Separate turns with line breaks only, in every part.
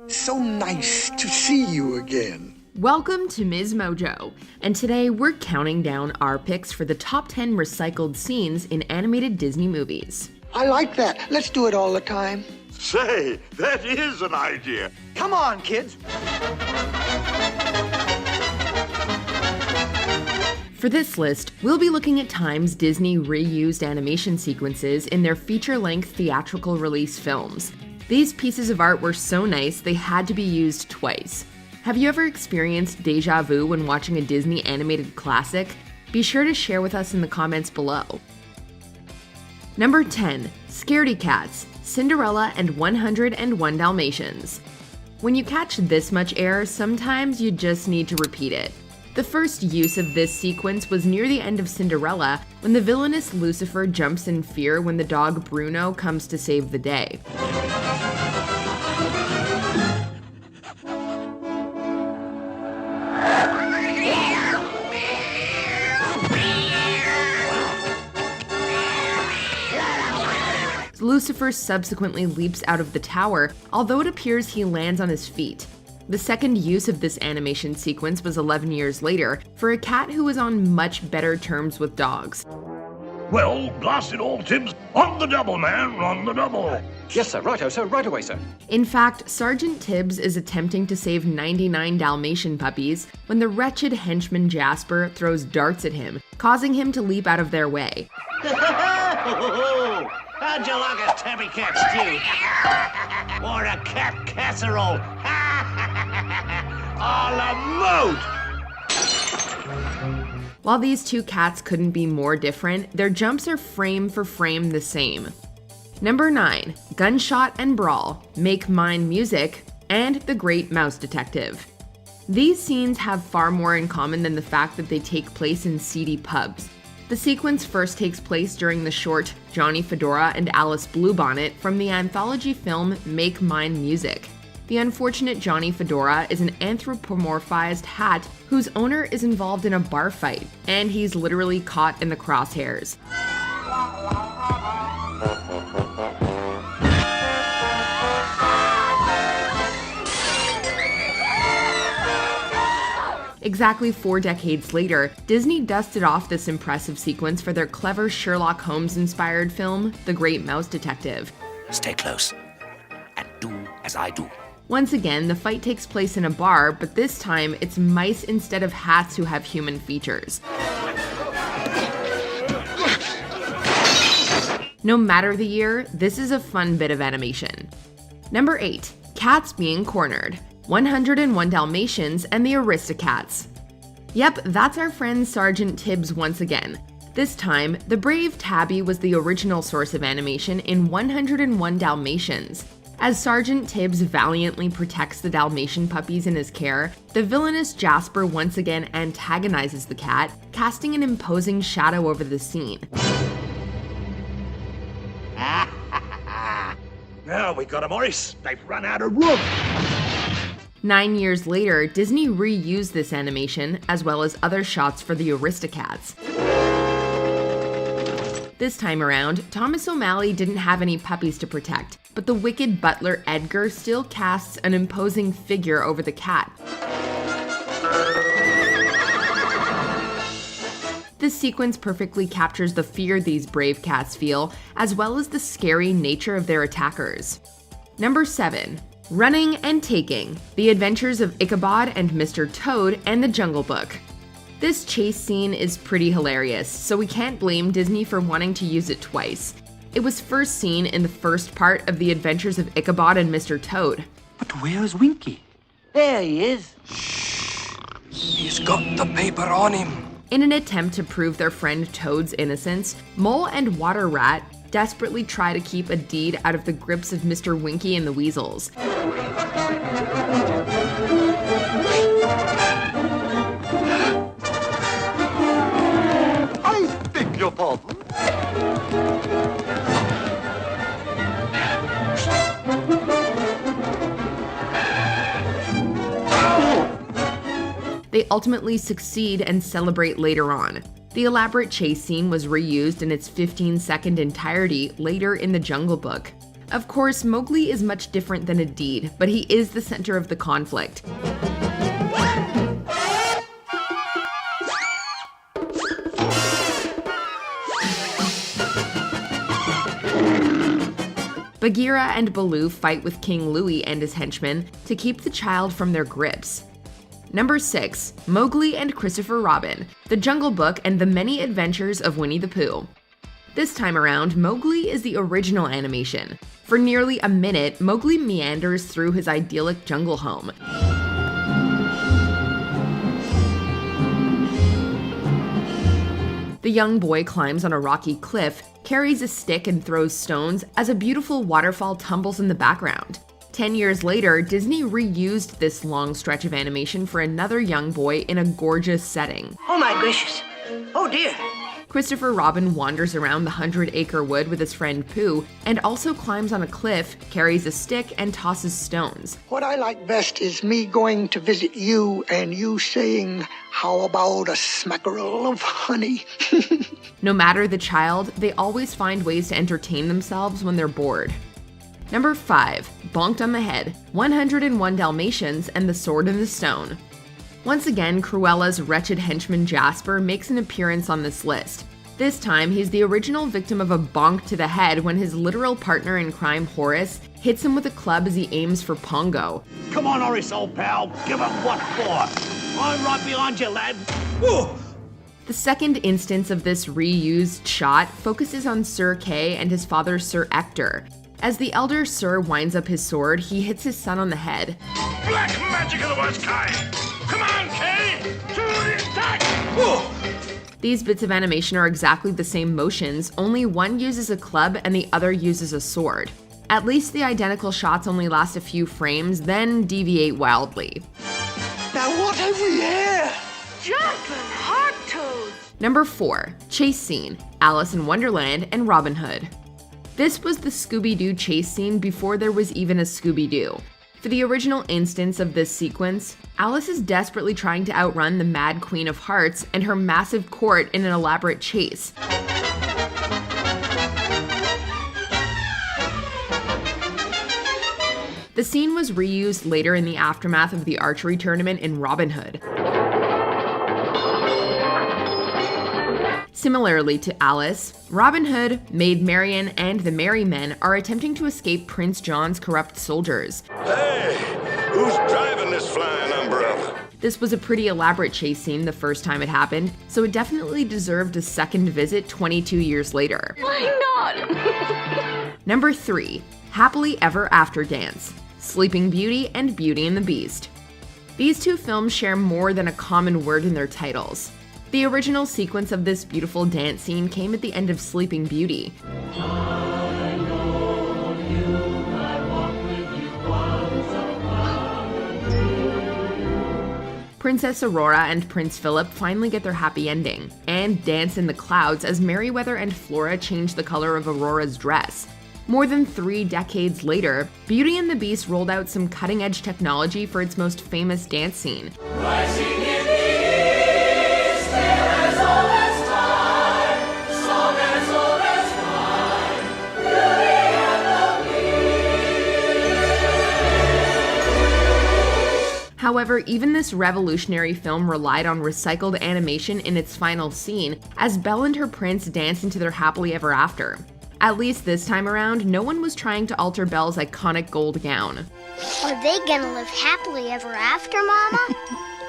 So nice to see you again.
Welcome to Ms. Mojo, and today we're counting down our picks for the top 10 recycled scenes in animated Disney movies.
I like that. Let's do it all the time.
Say, that is an idea.
Come on, kids.
For this list, we'll be looking at times Disney reused animation sequences in their feature-length theatrical release films. These pieces of art were so nice they had to be used twice. Have you ever experienced deja vu when watching a Disney animated classic? Be sure to share with us in the comments below. Number 10. Scaredy Cats, Cinderella and 101 Dalmatians. When you catch this much air, sometimes you just need to repeat it. The first use of this sequence was near the end of Cinderella, when the villainous Lucifer jumps in fear when the dog Bruno comes to save the day. Lucifer subsequently leaps out of the tower, although it appears he lands on his feet. The second use of this animation sequence was 11 years later, for a cat who was on much better terms with dogs.
Well, blast it all, Tibbs. On the double, man, on the double.
Yes, sir. Righto, sir. Right away, sir.
In fact, Sergeant Tibbs is attempting to save 99 Dalmatian puppies when the wretched henchman Jasper throws darts at him, causing him to leap out of their way.
How'd you like a tabby cat stew? Or a cat casserole? A la mode!
While these two cats couldn't be more different, their jumps are frame for frame the same. Number 9. Gunshot and Brawl, Make Mine Music, and The Great Mouse Detective. These scenes have far more in common than the fact that they take place in seedy pubs. The sequence first takes place during the short Johnny Fedora and Alice Bluebonnet from the anthology film Make Mine Music. The unfortunate Johnny Fedora is an anthropomorphized hat whose owner is involved in a bar fight, and he's literally caught in the crosshairs. Exactly 4 decades later, Disney dusted off this impressive sequence for their clever Sherlock Holmes-inspired film, The Great Mouse Detective.
Stay close and do as I do.
Once again, the fight takes place in a bar, but this time it's mice instead of hats who have human features. No matter the year, this is a fun bit of animation. Number 8. Cats Being Cornered, 101 Dalmatians and the Aristocats. Yep, that's our friend Sergeant Tibbs once again. This time, the brave Tabby was the original source of animation in 101 Dalmatians. As Sergeant Tibbs valiantly protects the Dalmatian puppies in his care, the villainous Jasper once again antagonizes the cat, casting an imposing shadow over the scene.
Now we got 'em, Maurice. They've run out of room.
9 years later, Disney reused this animation, as well as other shots for the Aristocats. This time around, Thomas O'Malley didn't have any puppies to protect, but the wicked butler Edgar still casts an imposing figure over the cat. This sequence perfectly captures the fear these brave cats feel, as well as the scary nature of their attackers. Number 7. Running and Taking, The Adventures of Ichabod and Mr. Toad and the Jungle Book. This chase scene is pretty hilarious, so we can't blame Disney for wanting to use it twice. It was first seen in the first part of The Adventures of Ichabod and Mr. Toad.
But where's Winky?
There he is.
He's got the paper on him.
In an attempt to prove their friend Toad's innocence, Mole and Water Rat desperately try to keep a deed out of the grips of Mr. Winky and the Weasels.
I beg your pardon.
They ultimately succeed and celebrate later on. The elaborate chase scene was reused in its 15-second entirety later in the Jungle Book. Of course, Mowgli is much different than a deed, but he is the center of the conflict. Bagheera and Baloo fight with King Louie and his henchmen to keep the child from their grips. Number 6. Mowgli and Christopher Robin, The Jungle Book and the Many Adventures of Winnie the Pooh. This time around, Mowgli is the original animation. For nearly a minute, Mowgli meanders through his idyllic jungle home. The young boy climbs on a rocky cliff, carries a stick and throws stones as a beautiful waterfall tumbles in the background. 10 years later, Disney reused this long stretch of animation for another young boy in a gorgeous setting.
Oh my gracious. Oh dear.
Christopher Robin wanders around the 100-acre wood with his friend Pooh, and also climbs on a cliff, carries a stick, and tosses stones.
What I like best is me going to visit you and you saying, "How about a smackerel of honey?"
No matter the child, they always find ways to entertain themselves when they're bored. Number 5. Bonked on the Head, 101 Dalmatians and the Sword in the Stone. Once again, Cruella's wretched henchman Jasper makes an appearance on this list. This time, he's the original victim of a bonk to the head when his literal partner in crime, Horace, hits him with a club as he aims for Pongo.
Come on, Horace, old pal. Give him what for. I'm right behind you, lad. Woo!
The second instance of this reused shot focuses on Sir Kay and his father Sir Ector. As the elder Sir winds up his sword, he hits his son on the head.
Black magic of the worst kind. Come on, Kay! To the attack! Whoa.
These bits of animation are exactly the same motions, only one uses a club and the other uses a sword. At least the identical shots only last a few frames, then deviate wildly.
Now what have we here?
Jumpin' hard toads!
Number 4. Chase Scene, Alice in Wonderland and Robin Hood. This was the Scooby-Doo chase scene before there was even a Scooby-Doo. For the original instance of this sequence, Alice is desperately trying to outrun the Mad Queen of Hearts and her massive court in an elaborate chase. The scene was reused later in the aftermath of the archery tournament in Robin Hood. Similarly to Alice, Robin Hood, Maid Marian, and the Merry Men are attempting to escape Prince John's corrupt soldiers.
Hey, who's driving this flying umbrella?
This was a pretty elaborate chase scene the first time it happened, so it definitely deserved a second visit 22 years later.
Why not?
Number 3. Happily Ever After Dance, Sleeping Beauty and Beauty and the Beast. These two films share more than a common word in their titles. The original sequence of this beautiful dance scene came at the end of Sleeping Beauty. Princess Aurora and Prince Philip finally get their happy ending, and dance in the clouds as Merryweather and Flora change the color of Aurora's dress. More than 3 decades later, Beauty and the Beast rolled out some cutting-edge technology for its most famous dance scene. However, even this revolutionary film relied on recycled animation in its final scene, as Belle and her prince dance into their happily ever after. At least this time around, no one was trying to alter Belle's iconic gold gown.
Are they gonna live happily ever after, Mama?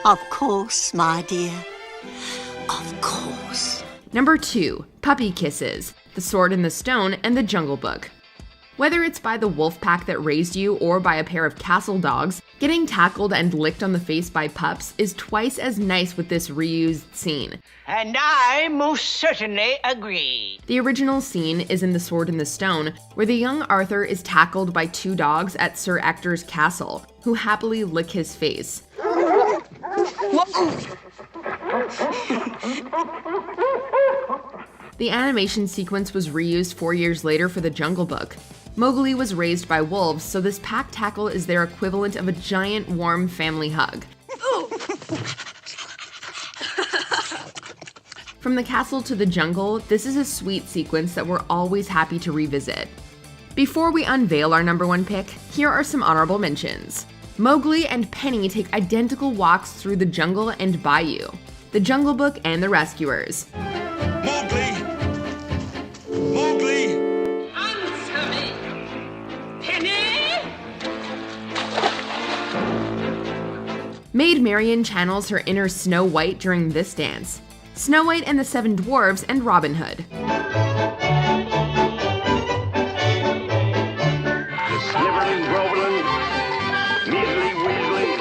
Of course, my dear. Of course.
Number 2. Puppy Kisses, The Sword in the Stone and The Jungle Book. Whether it's by the wolf pack that raised you or by a pair of castle dogs, getting tackled and licked on the face by pups is twice as nice with this reused scene.
And I most certainly agree.
The original scene is in The Sword in the Stone, where the young Arthur is tackled by 2 dogs at Sir Ector's castle, who happily lick his face. The animation sequence was reused 4 years later for The Jungle Book. Mowgli was raised by wolves, so this pack tackle is their equivalent of a giant, warm family hug. From the castle to the jungle, this is a sweet sequence that we're always happy to revisit. Before we unveil our number 1 pick, here are some honorable mentions. Mowgli and Penny take identical walks through the jungle and bayou. The Jungle Book and the Rescuers.
Mowgli! Mowgli!
Answer me! Penny?
Maid Marian channels her inner Snow White during this dance. Snow White and the Seven Dwarfs and Robin Hood.
Sniveling, groveling, measly, weaseling,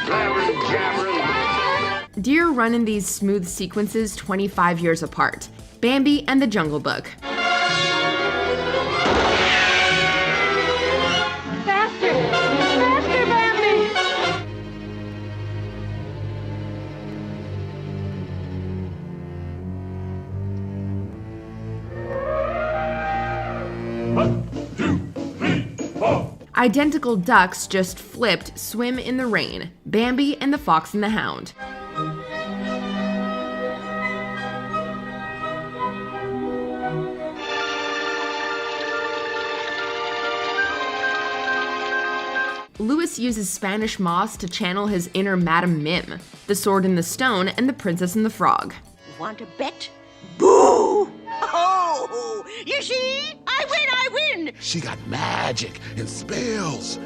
blabbering, jabbering.
Deer run in these smooth sequences 25 years apart. Bambi and the Jungle Book.
Faster! Faster, Bambi! Identical ducks just flipped swim in the rain. Bambi and the Fox and the Hound. Louis uses Spanish moss to channel his inner Madame Mim, the Sword in the Stone, and the Princess and the Frog.
Want to bet? Boo! Oh! You see? I win!
She got magic and spells.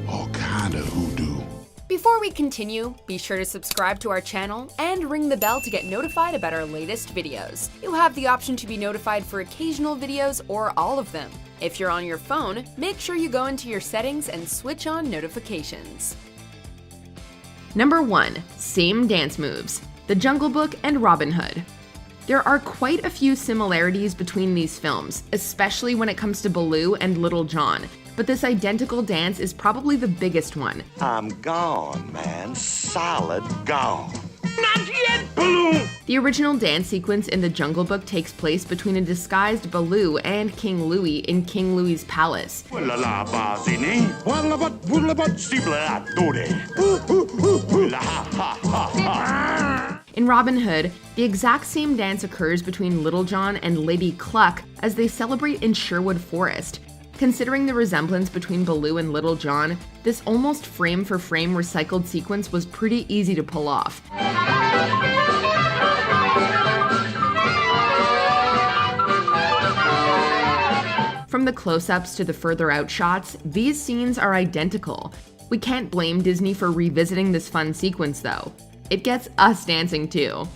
All kind of hoodoo.
Before we continue, be sure to subscribe to our channel and ring the bell to get notified about our latest videos. You have the option to be notified for occasional videos or all of them. If you're on your phone, make sure you go into your settings and switch on notifications. Number 1. Same dance moves. The Jungle Book and Robin Hood. There are quite a few similarities between these films, especially when it comes to Baloo and Little John, but this identical dance is probably the biggest one.
I'm gone, man. Solid gone.
Not yet, Baloo!
The original dance sequence in the Jungle Book takes place between a disguised Baloo and King Louie in King Louie's palace. In Robin Hood, the exact same dance occurs between Little John and Lady Cluck as they celebrate in Sherwood Forest. Considering the resemblance between Baloo and Little John, this almost frame-for-frame recycled sequence was pretty easy to pull off. From the close-ups to the further out shots, these scenes are identical. We can't blame Disney for revisiting this fun sequence though. It gets us dancing too.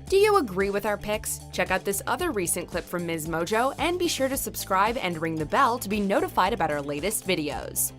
Do you agree with our picks? Check out this other recent clip from Ms. Mojo and be sure to subscribe and ring the bell to be notified about our latest videos.